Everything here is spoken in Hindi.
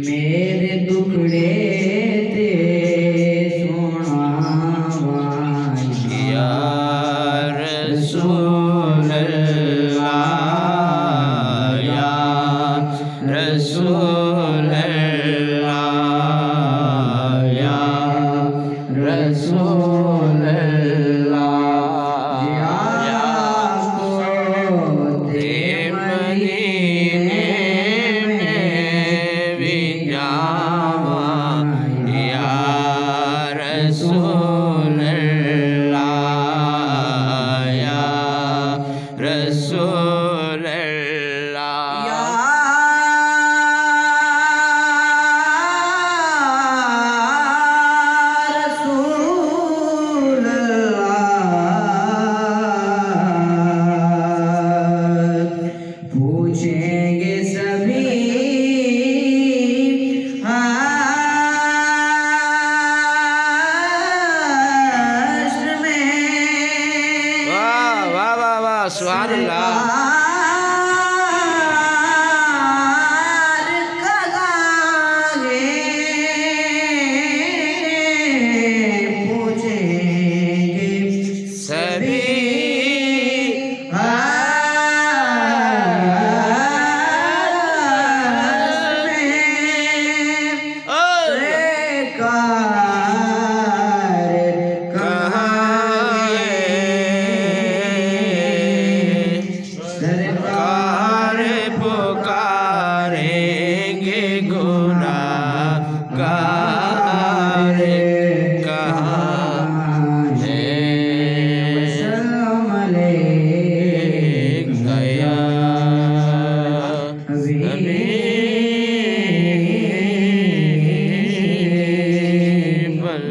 मेरे दुखड़े ते सोना या रसूल अल्लाह या रसूल अल्लाह या रसूल रसूल अल्लाह या रसूल अल्लाह पूछेंगे सभी हाश्र में। वाह वाह वाह वाह सुभान अल्लाह। पूछेंगे सभी बल